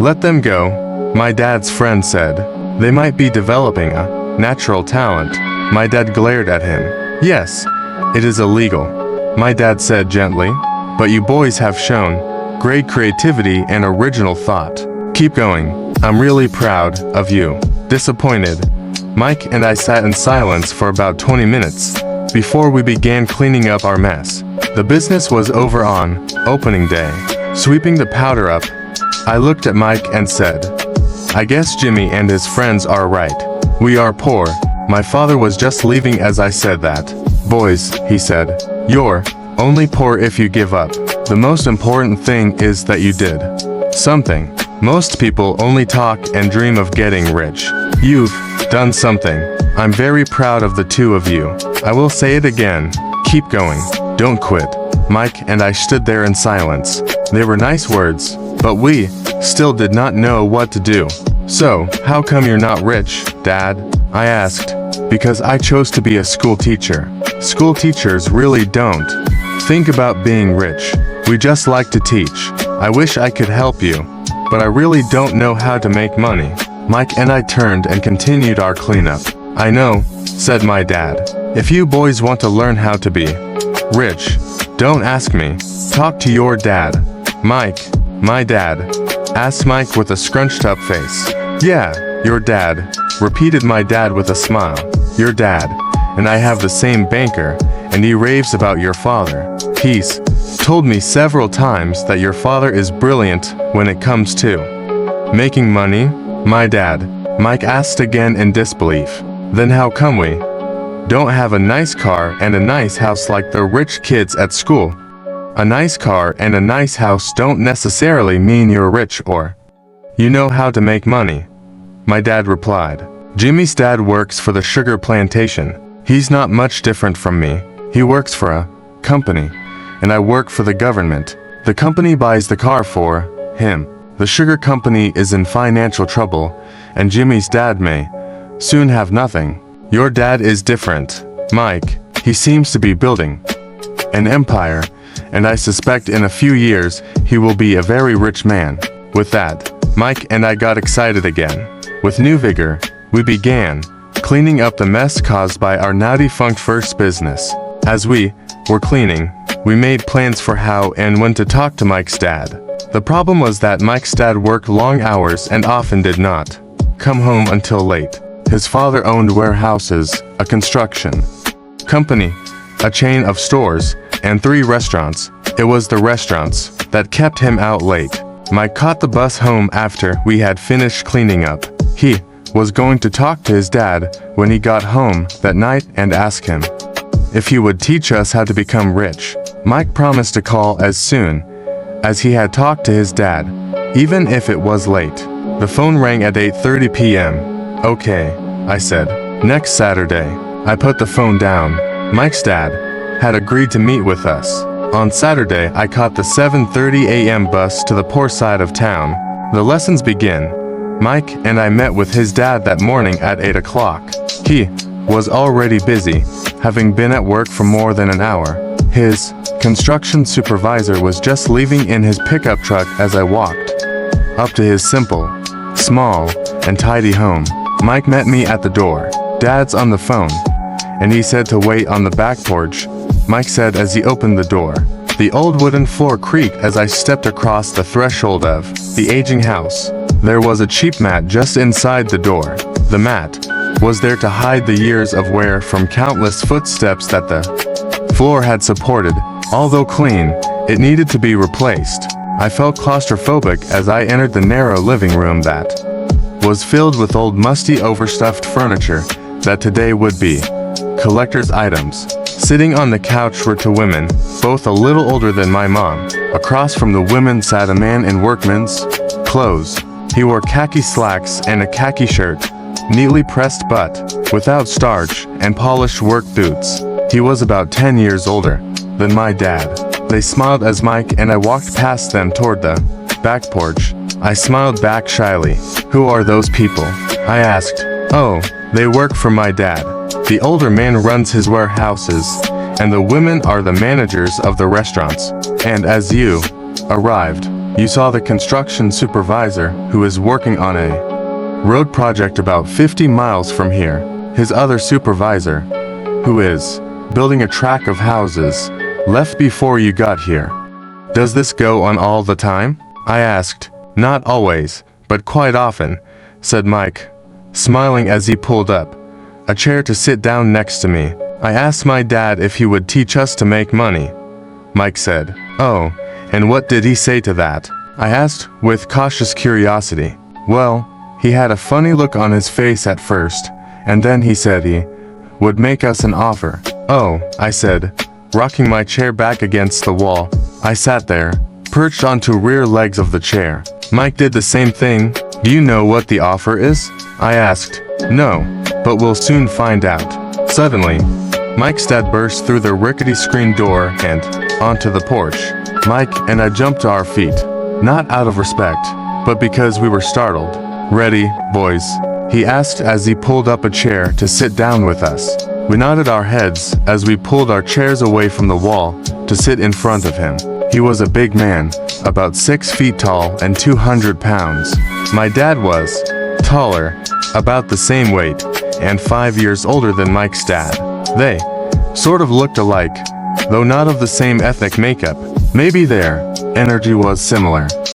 Let them go, my dad's friend said. They might be developing a natural talent. My dad glared at him. Yes, it is illegal, my dad said gently. But you boys have shown great creativity and original thought. Keep going. I'm really proud of you. Disappointed, Mike and I sat in silence for about 20 minutes before we began cleaning up our mess. The business was over on opening day. Sweeping the powder up, I looked at Mike and said, I guess Jimmy and his friends are right. We are poor. My father was just leaving as I said that. Boys, he said, you're only poor if you give up. The most important thing is that you did something. Most people only talk and dream of getting rich. You've done something. I'm very proud of the two of you. I will say it again. Keep going. Don't quit. Mike and I stood there in silence. They were nice words, but we still did not know what to do. So, how come you're not rich, Dad? I asked. Because I chose to be a school teacher. School teachers really don't think about being rich. We just like to teach. I wish I could help you, but I really don't know how to make money. Mike and I turned and continued our cleanup. I know, said my dad. If you boys want to learn how to be rich, don't ask me. Talk to your dad. Mike, my dad, asked Mike with a scrunched up face. Yeah, your dad, repeated my dad with a smile. Your dad, and I have the same banker, and he raves about your father. He's told me several times that your father is brilliant when it comes to making money. My dad, Mike asked again in disbelief. Then how come we don't have a nice car and a nice house like the rich kids at school? A nice car and a nice house don't necessarily mean you're rich or you know how to make money, my dad replied. Jimmy's dad works for the sugar plantation. He's not much different from me. He works for a company, and I work for the government. The company buys the car for him. The sugar company is in financial trouble, and Jimmy's dad may soon have nothing. Your dad is different, Mike. He seems to be building an empire, and I suspect in a few years he will be a very rich man. With that, Mike and I got excited again. With new vigor, we began cleaning up the mess caused by our now defunct first business. As we were cleaning, we made plans for how and when to talk to Mike's dad. The problem was that Mike's dad worked long hours and often did not come home until late. His father owned warehouses, a construction company, a chain of stores, and 3 restaurants. It was the restaurants that kept him out late. Mike caught the bus home after we had finished cleaning up. He was going to talk to his dad when he got home that night and ask him if he would teach us how to become rich. Mike promised to call as soon as he had talked to his dad, even if it was late. The phone rang at 8:30 p.m. Okay, I said. Next Saturday. I put the phone down. Mike's dad had agreed to meet with us. On Saturday, I caught the 7:30 a.m. bus to the poor side of town. The lessons begin. Mike and I met with his dad that morning at 8 o'clock. He was already busy, having been at work for more than an hour. His construction supervisor was just leaving in his pickup truck as I walked up to his simple, small, and tidy home. Mike met me at the door. Dad's on the phone, and he said to wait on the back porch, Mike said as he opened the door. The old wooden floor creaked as I stepped across the threshold of the aging house. There was a cheap mat just inside the door. The mat was there to hide the years of wear from countless footsteps that the floor had supported. Although clean, it needed to be replaced. I felt claustrophobic as I entered the narrow living room that was filled with old musty overstuffed furniture that today would be collector's items. Sitting on the couch were 2 women, both a little older than my mom. Across from the women sat a man in workman's clothes. He wore khaki slacks and a khaki shirt, neatly pressed but without starch, and polished work boots. He was about 10 years older than my dad. They smiled as Mike and I walked past them toward the back porch. I smiled back shyly. Who are those people? I asked. Oh, they work for my dad. The older man runs his warehouses, and the women are the managers of the restaurants. And as you arrived, You saw the construction supervisor who is working on a road project about 50 miles from here. His other supervisor, who is building a track of houses, left before you got here. Does this go on all the time? I asked. Not always, but quite often, said Mike, smiling as he pulled up a chair to sit down next to me. I asked my dad if he would teach us to make money. Mike said, "Oh, and what did he say to that?" I asked with cautious curiosity. Well, he had a funny look on his face at first, and then he said he would make us an offer. "Oh," I said, rocking my chair back against the wall. I sat there, perched onto rear legs of the chair. Mike did the same thing. Do you know what the offer is? I asked. No, but we'll soon find out. Suddenly, Mike's dad burst through the rickety screen door and onto the porch. Mike and I jumped to our feet, not out of respect, but because we were startled. Ready, boys? He asked as he pulled up a chair to sit down with us. We nodded our heads as we pulled our chairs away from the wall to sit in front of him. He was a big man, about 6 feet tall and 200 pounds. My dad was taller, about the same weight, and 5 years older than Mike's dad. They sort of looked alike, though not of the same ethnic makeup. Maybe their energy was similar.